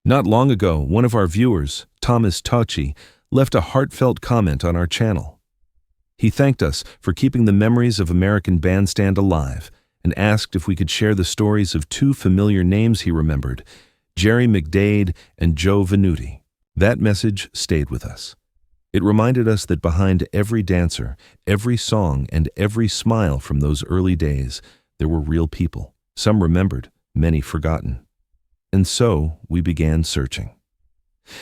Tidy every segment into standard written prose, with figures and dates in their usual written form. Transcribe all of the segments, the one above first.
Not long ago, one of our viewers, Thomas Tauchi, left a heartfelt comment on our channel. He thanked us for keeping the memories of American Bandstand alive and asked if we could share the stories of two familiar names he remembered, Jack McDade and Joe Venuti. That message stayed with us. It reminded us that behind every dancer, every song, and every smile from those early days, there were real people, some remembered, many forgotten. And so we began searching.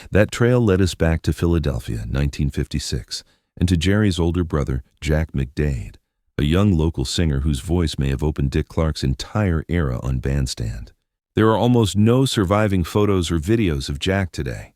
That trail led us back to Philadelphia, 1956, and to Jerry's older brother, Jack McDade, a young local singer whose voice may have opened Dick Clark's entire era on Bandstand. There are almost no surviving photos or videos of Jack today.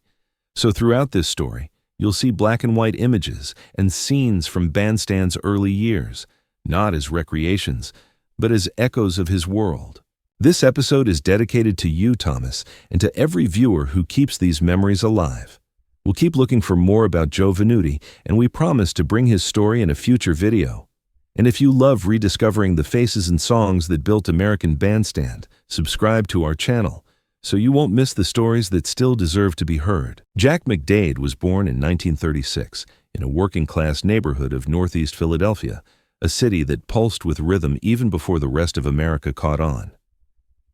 So throughout this story, you'll see black and white images and scenes from Bandstand's early years, not as recreations, but as echoes of his world. This episode is dedicated to you, Thomas, and to every viewer who keeps these memories alive. We'll keep looking for more about Joe Venuti, and we promise to bring his story in a future video. And if you love rediscovering the faces and songs that built American Bandstand, subscribe to our channel, so you won't miss the stories that still deserve to be heard. Jack McDade was born in 1936 in a working-class neighborhood of Northeast Philadelphia, a city that pulsed with rhythm even before the rest of America caught on.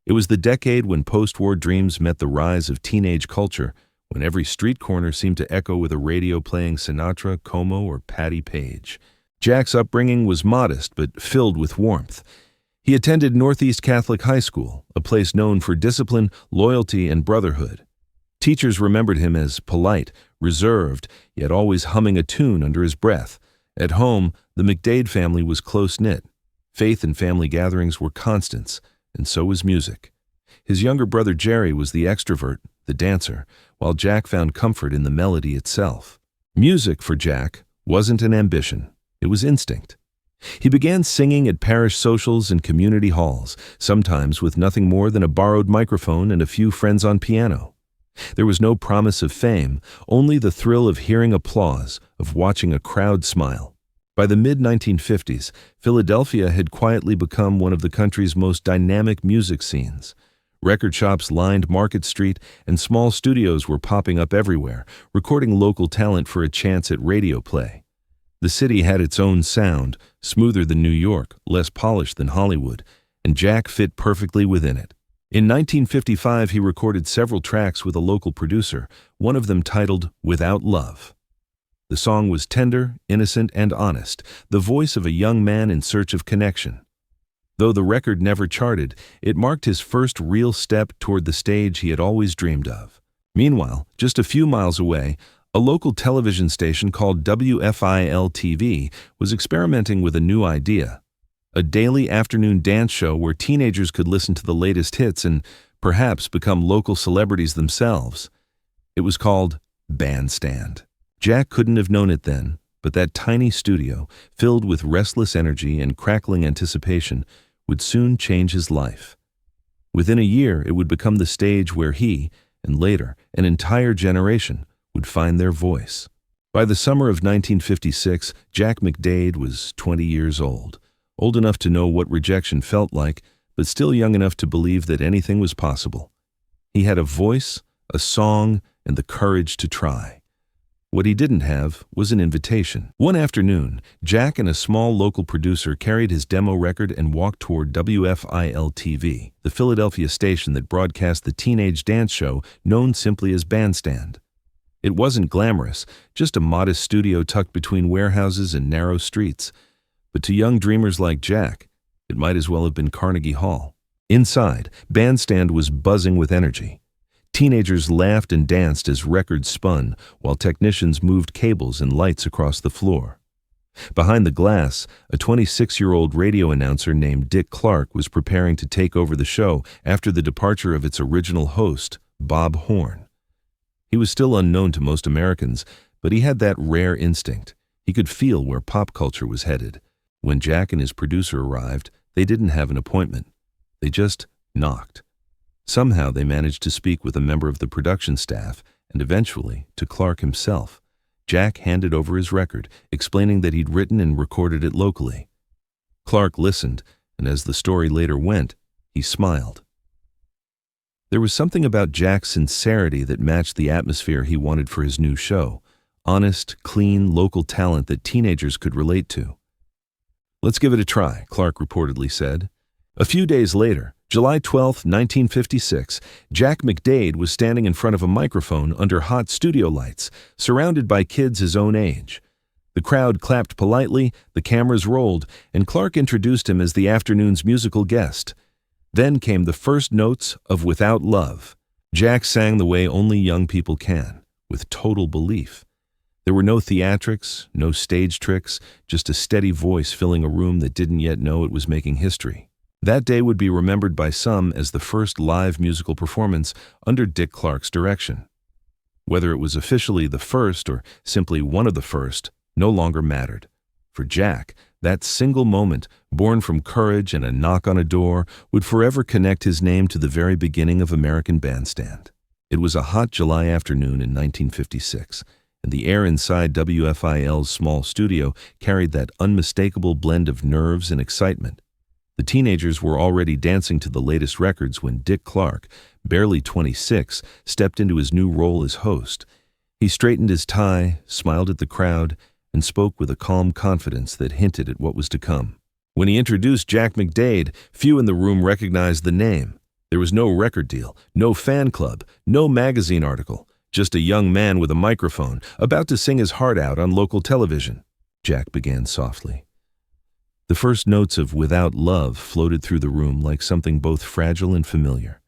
It was the decade when post-war dreams met the rise of teenage culture, when every street corner seemed to echo with a radio playing Sinatra, Como, or Patti Page. Jack's upbringing was modest but filled with warmth. He attended Northeast Catholic High School, a place known for discipline, loyalty, and brotherhood. Teachers remembered him as polite, reserved, yet always humming a tune under his breath. At home, the McDade family was close-knit. Faith and family gatherings were constants, and so was music. His younger brother Jerry was the extrovert, the dancer, while Jack found comfort in the melody itself. Music, for Jack, wasn't an ambition. It was instinct. He began singing at parish socials and community halls, sometimes with nothing more than a borrowed microphone and a few friends on piano. There was no promise of fame, only the thrill of hearing applause, of watching a crowd smile. By the mid-1950s, Philadelphia had quietly become one of the country's most dynamic music scenes. Record shops lined Market Street, and small studios were popping up everywhere, recording local talent for a chance at radio play. The city had its own sound, smoother than New York, less polished than Hollywood, and Jack fit perfectly within it. In 1955, he recorded several tracks with a local producer, one of them titled Without Love. The song was tender, innocent, and honest, the voice of a young man in search of connection. Though the record never charted, it marked his first real step toward the stage he had always dreamed of. Meanwhile, just a few miles away, a local television station called WFIL-TV was experimenting with a new idea: a daily afternoon dance show where teenagers could listen to the latest hits and perhaps become local celebrities themselves. It was called Bandstand. Jack couldn't have known it then, but that tiny studio, filled with restless energy and crackling anticipation, would soon change his life. Within a year, it would become the stage where he, and later, an entire generation, would find their voice. By the summer of 1956, Jack McDade was 20 years old enough to know what rejection felt like, but still young enough to believe that anything was possible. He had a voice, a song, and the courage to try. What he didn't have was an invitation. One afternoon, Jack and a small local producer carried his demo record and walked toward WFIL-TV, the Philadelphia station that broadcast the teenage dance show known simply as Bandstand. It wasn't glamorous, just a modest studio tucked between warehouses and narrow streets. But to young dreamers like Jack, it might as well have been Carnegie Hall. Inside, Bandstand was buzzing with energy. Teenagers laughed and danced as records spun, while technicians moved cables and lights across the floor. Behind the glass, a 26-year-old radio announcer named Dick Clark was preparing to take over the show after the departure of its original host, Bob Horn. He was still unknown to most Americans, but he had that rare instinct. He could feel where pop culture was headed. When Jack and his producer arrived, they didn't have an appointment. They just knocked. Somehow they managed to speak with a member of the production staff, and eventually to Clark himself. Jack handed over his record, explaining that he'd written and recorded it locally. Clark listened, and as the story later went, he smiled. There was something about Jack's sincerity that matched the atmosphere he wanted for his new show. Honest, clean, local talent that teenagers could relate to. "Let's give it a try," Clark reportedly said. A few days later, July 12, 1956, Jack McDade was standing in front of a microphone under hot studio lights, surrounded by kids his own age. The crowd clapped politely, the cameras rolled, and Clark introduced him as the afternoon's musical guest. Then came the first notes of Without Love. Jack sang the way only young people can, with total belief. There were no theatrics, no stage tricks, just a steady voice filling a room that didn't yet know it was making history. That day would be remembered by some as the first live musical performance under Dick Clark's direction. Whether it was officially the first or simply one of the first no longer mattered. For Jack, that single moment, born from courage and a knock on a door, would forever connect his name to the very beginning of American Bandstand. It was a hot July afternoon in 1956, and the air inside WFIL's small studio carried that unmistakable blend of nerves and excitement. The teenagers were already dancing to the latest records when Dick Clark, barely 26, stepped into his new role as host. He straightened his tie, smiled at the crowd, and spoke with a calm confidence that hinted at what was to come. When he introduced Jack McDade, few in the room recognized the name. There was no record deal, no fan club, no magazine article, just a young man with a microphone, about to sing his heart out on local television. Jack began softly. The first notes of Without Love floated through the room like something both fragile and familiar.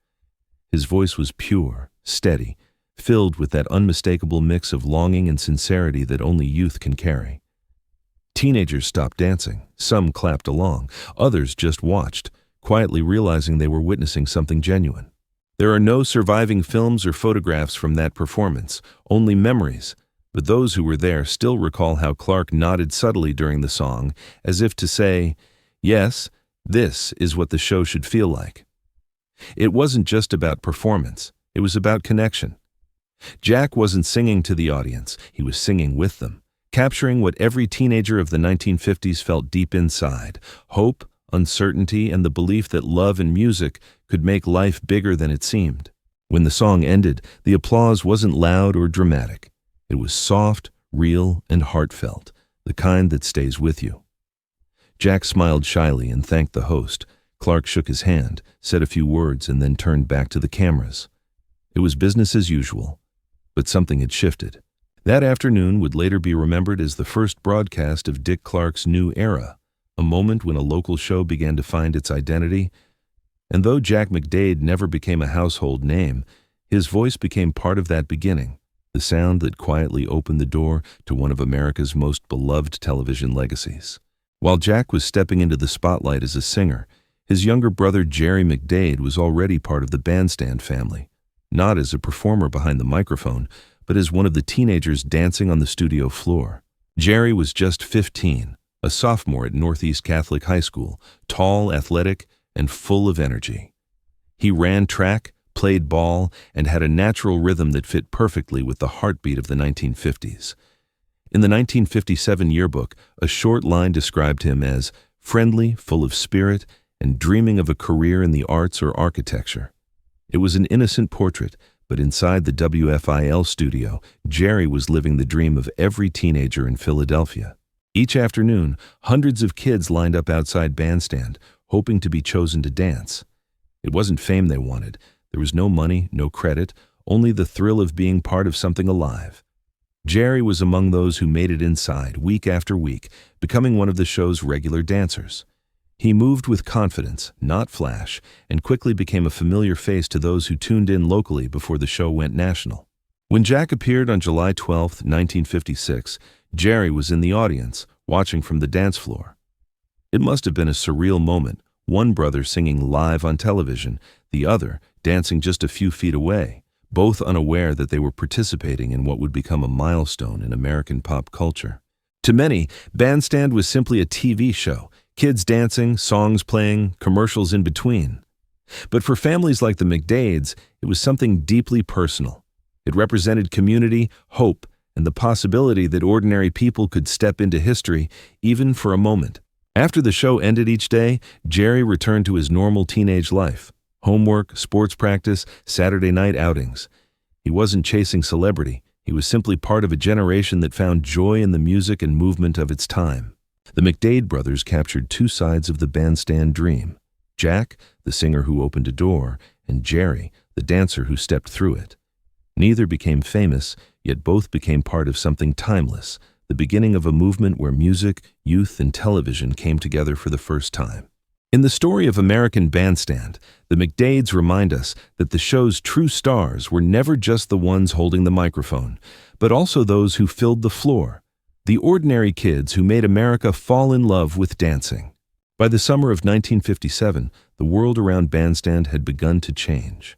His voice was pure, steady, filled with that unmistakable mix of longing and sincerity that only youth can carry. Teenagers stopped dancing. Some clapped along. Others just watched, quietly realizing they were witnessing something genuine. There are no surviving films or photographs from that performance, only memories, but those who were there still recall how Clark nodded subtly during the song, as if to say, "Yes, this is what the show should feel like." It wasn't just about performance, it was about connection. Jack wasn't singing to the audience, he was singing with them, capturing what every teenager of the 1950s felt deep inside: hope, uncertainty, and the belief that love and music could make life bigger than it seemed. When the song ended, the applause wasn't loud or dramatic. It was soft, real, and heartfelt, the kind that stays with you. Jack smiled shyly and thanked the host. Clark shook his hand, said a few words, and then turned back to the cameras. It was business as usual. But something had shifted. That afternoon would later be remembered as the first broadcast of Dick Clark's new era, a moment when a local show began to find its identity. And though Jack McDade never became a household name, his voice became part of that beginning, the sound that quietly opened the door to one of America's most beloved television legacies. While Jack was stepping into the spotlight as a singer, his younger brother Jerry McDade was already part of the Bandstand family. Not as a performer behind the microphone, but as one of the teenagers dancing on the studio floor. Jerry was just 15, a sophomore at Northeast Catholic High School, tall, athletic, and full of energy. He ran track, played ball, and had a natural rhythm that fit perfectly with the heartbeat of the 1950s. In the 1957 yearbook, a short line described him as friendly, full of spirit, and dreaming of a career in the arts or architecture. It was an innocent portrait, but inside the WFIL studio, Jerry was living the dream of every teenager in Philadelphia. Each afternoon, hundreds of kids lined up outside Bandstand, hoping to be chosen to dance. It wasn't fame they wanted. There was no money, no credit, only the thrill of being part of something alive. Jerry was among those who made it inside, week after week, becoming one of the show's regular dancers. He moved with confidence, not flash, and quickly became a familiar face to those who tuned in locally before the show went national. When Jack appeared on July 12, 1956, Jerry was in the audience, watching from the dance floor. It must have been a surreal moment, one brother singing live on television, the other dancing just a few feet away, both unaware that they were participating in what would become a milestone in American pop culture. To many, Bandstand was simply a TV show, kids dancing, songs playing, commercials in between. But for families like the McDades, it was something deeply personal. It represented community, hope, and the possibility that ordinary people could step into history, even for a moment. After the show ended each day, Jerry returned to his normal teenage life. Homework, sports practice, Saturday night outings. He wasn't chasing celebrity. He was simply part of a generation that found joy in the music and movement of its time. The McDade brothers captured two sides of the bandstand dream. Jack, the singer who opened a door, and Jerry, the dancer who stepped through it. Neither became famous, yet both became part of something timeless, the beginning of a movement where music, youth, and television came together for the first time. In the story of American Bandstand, the McDades remind us that the show's true stars were never just the ones holding the microphone, but also those who filled the floor, the ordinary kids who made America fall in love with dancing. By the summer of 1957, the world around Bandstand had begun to change.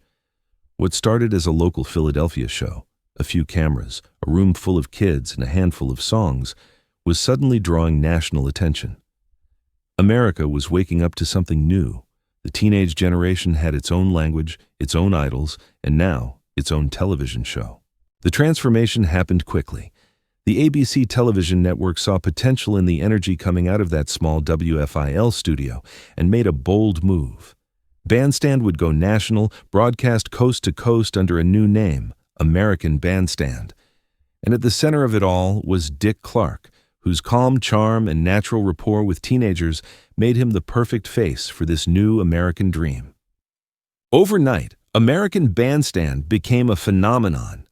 What started as a local Philadelphia show, a few cameras, a room full of kids, and a handful of songs, was suddenly drawing national attention. America was waking up to something new. The teenage generation had its own language, its own idols, and now its own television show. The transformation happened quickly. The ABC television network saw potential in the energy coming out of that small WFIL studio and made a bold move. Bandstand would go national, broadcast coast to coast under a new name, American Bandstand. And at the center of it all was Dick Clark, whose calm charm and natural rapport with teenagers made him the perfect face for this new American dream. Overnight, American Bandstand became a phenomenon.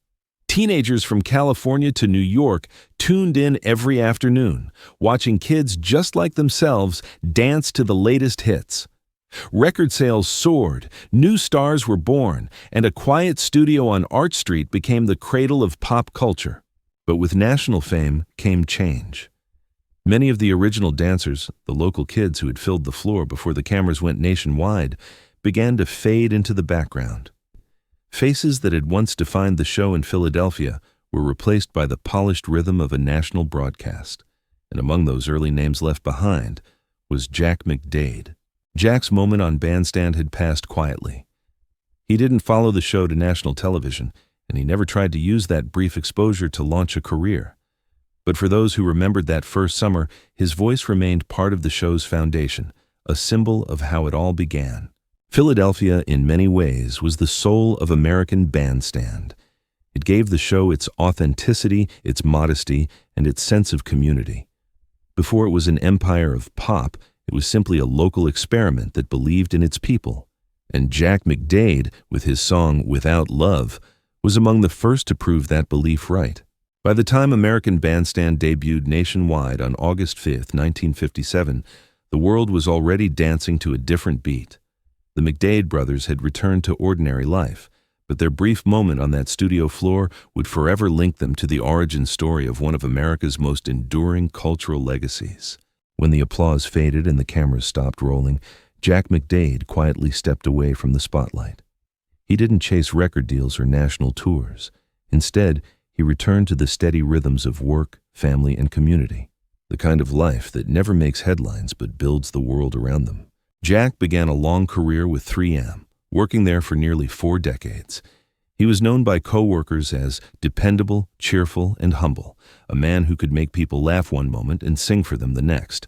Teenagers from California to New York tuned in every afternoon, watching kids just like themselves dance to the latest hits. Record sales soared, new stars were born, and a quiet studio on Arch Street became the cradle of pop culture. But with national fame came change. Many of the original dancers, the local kids who had filled the floor before the cameras went nationwide, began to fade into the background. Faces that had once defined the show in Philadelphia were replaced by the polished rhythm of a national broadcast. And among those early names left behind was Jack McDade. Jack's moment on Bandstand had passed quietly. He didn't follow the show to national television, and he never tried to use that brief exposure to launch a career. But for those who remembered that first summer, his voice remained part of the show's foundation, a symbol of how it all began. Philadelphia, in many ways, was the soul of American Bandstand. It gave the show its authenticity, its modesty, and its sense of community. Before it was an empire of pop, it was simply a local experiment that believed in its people. And Jack McDade, with his song Without Love, was among the first to prove that belief right. By the time American Bandstand debuted nationwide on August 5, 1957, the world was already dancing to a different beat. The McDade brothers had returned to ordinary life, but their brief moment on that studio floor would forever link them to the origin story of one of America's most enduring cultural legacies. When the applause faded and the cameras stopped rolling, Jack McDade quietly stepped away from the spotlight. He didn't chase record deals or national tours. Instead, he returned to the steady rhythms of work, family, and community, the kind of life that never makes headlines but builds the world around them. Jack began a long career with 3M, working there for nearly 4 decades. He was known by co-workers as dependable, cheerful, and humble, a man who could make people laugh one moment and sing for them the next.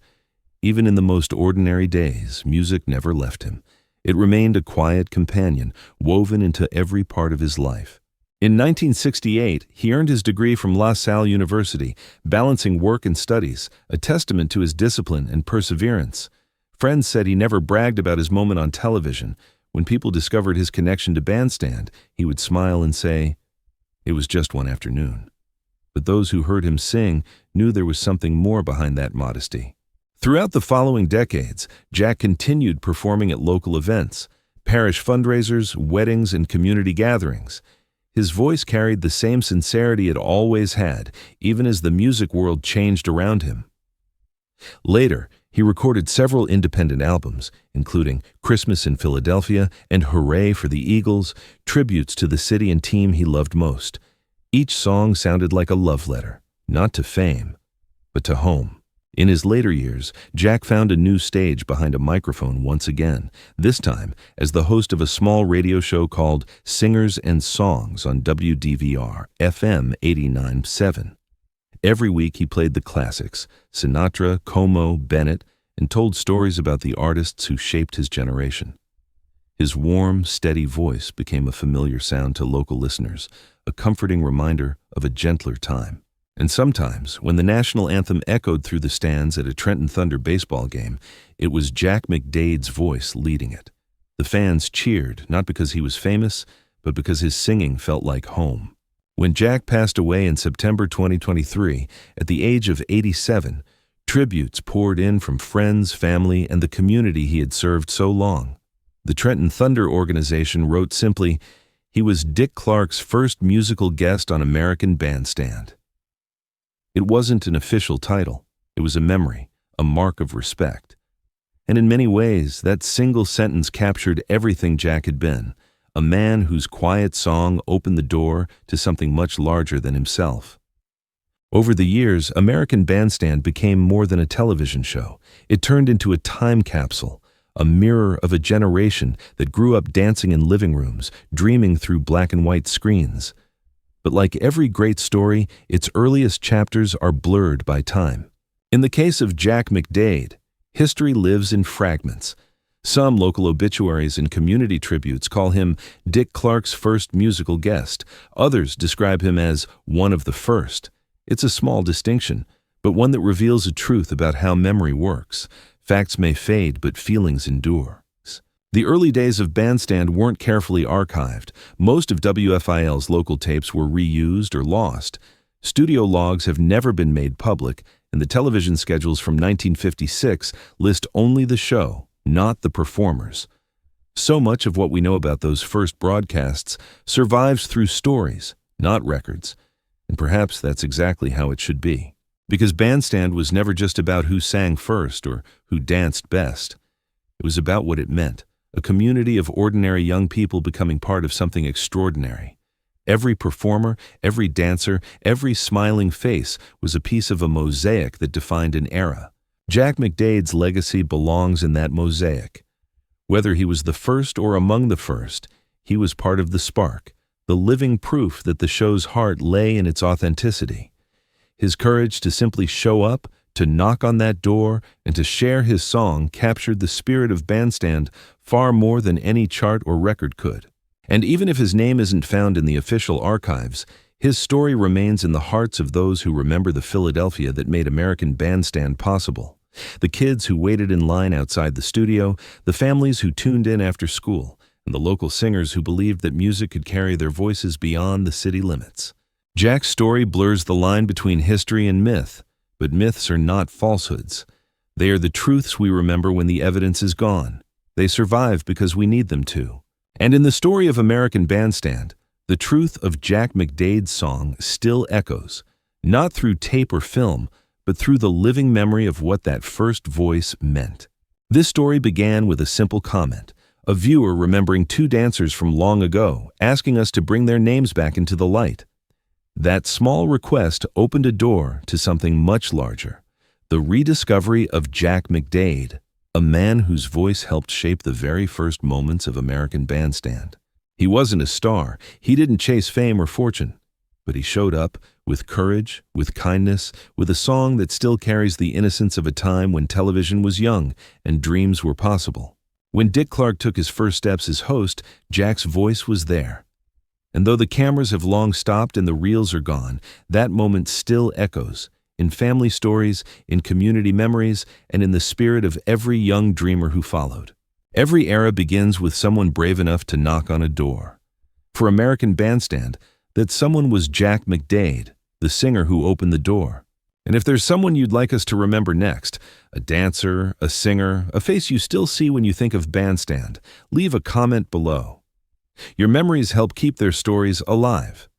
Even in the most ordinary days, music never left him. It remained a quiet companion, woven into every part of his life. In 1968, he earned his degree from La Salle University, balancing work and studies, a testament to his discipline and perseverance. Friends said he never bragged about his moment on television. When people discovered his connection to Bandstand, he would smile and say, "It was just one afternoon." But those who heard him sing knew there was something more behind that modesty. Throughout the following decades, Jack continued performing at local events, parish fundraisers, weddings, and community gatherings. His voice carried the same sincerity it always had, even as the music world changed around him. Later, he recorded several independent albums, including Christmas in Philadelphia and Hooray for the Eagles, tributes to the city and team he loved most. Each song sounded like a love letter, not to fame, but to home. In his later years, Jack found a new stage behind a microphone once again, this time as the host of a small radio show called Singers and Songs on WDVR, FM 89.7. Every week he played the classics, Sinatra, Como, Bennett, and told stories about the artists who shaped his generation. His warm, steady voice became a familiar sound to local listeners, a comforting reminder of a gentler time. And sometimes, when the national anthem echoed through the stands at a Trenton Thunder baseball game, it was Jack McDade's voice leading it. The fans cheered, not because he was famous, but because his singing felt like home. When Jack passed away in September 2023, at the age of 87, tributes poured in from friends, family, and the community he had served so long. The Trenton Thunder organization wrote simply, "He was Dick Clark's first musical guest on American Bandstand." It wasn't an official title. It was a memory, a mark of respect. And in many ways, that single sentence captured everything Jack had been, a man whose quiet song opened the door to something much larger than himself. Over the years, American Bandstand became more than a television show. It turned into a time capsule, a mirror of a generation that grew up dancing in living rooms, dreaming through black and white screens. But like every great story, its earliest chapters are blurred by time. In the case of Jack McDade, history lives in fragments. Some local obituaries and community tributes call him Dick Clark's first musical guest. Others describe him as one of the first. It's a small distinction, but one that reveals a truth about how memory works. Facts may fade, but feelings endure. The early days of Bandstand weren't carefully archived. Most of WFIL's local tapes were reused or lost. Studio logs have never been made public, and the television schedules from 1956 list only the show, not the performers. So much of what we know about those first broadcasts survives through stories, not records. And perhaps that's exactly how it should be. Because Bandstand was never just about who sang first or who danced best. It was about what it meant, a community of ordinary young people becoming part of something extraordinary. Every performer, every dancer, every smiling face was a piece of a mosaic that defined an era. Jack McDade's legacy belongs in that mosaic. Whether he was the first or among the first, he was part of the spark, the living proof that the show's heart lay in its authenticity. His courage to simply show up, to knock on that door, and to share his song captured the spirit of Bandstand far more than any chart or record could. And even if his name isn't found in the official archives, his story remains in the hearts of those who remember the Philadelphia that made American Bandstand possible. The kids who waited in line outside the studio, the families who tuned in after school, and the local singers who believed that music could carry their voices beyond the city limits. Jack's story blurs the line between history and myth, but myths are not falsehoods. They are the truths we remember when the evidence is gone. They survive because we need them to. And in the story of American Bandstand, the truth of Jack McDade's song still echoes, not through tape or film, but through the living memory of what that first voice meant. This story began with a simple comment, a viewer remembering two dancers from long ago, asking us to bring their names back into the light. That small request opened a door to something much larger, the rediscovery of Jack McDade, a man whose voice helped shape the very first moments of American Bandstand. He wasn't a star, he didn't chase fame or fortune, but he showed up with courage, with kindness, with a song that still carries the innocence of a time when television was young and dreams were possible. When Dick Clark took his first steps as host, Jack's voice was there. And though the cameras have long stopped and the reels are gone, that moment still echoes, in family stories, in community memories, and in the spirit of every young dreamer who followed. Every era begins with someone brave enough to knock on a door. For American Bandstand, that someone was Jack McDade, the singer who opened the door. And if there's someone you'd like us to remember next, a dancer, a singer, a face you still see when you think of Bandstand, leave a comment below. Your memories help keep their stories alive.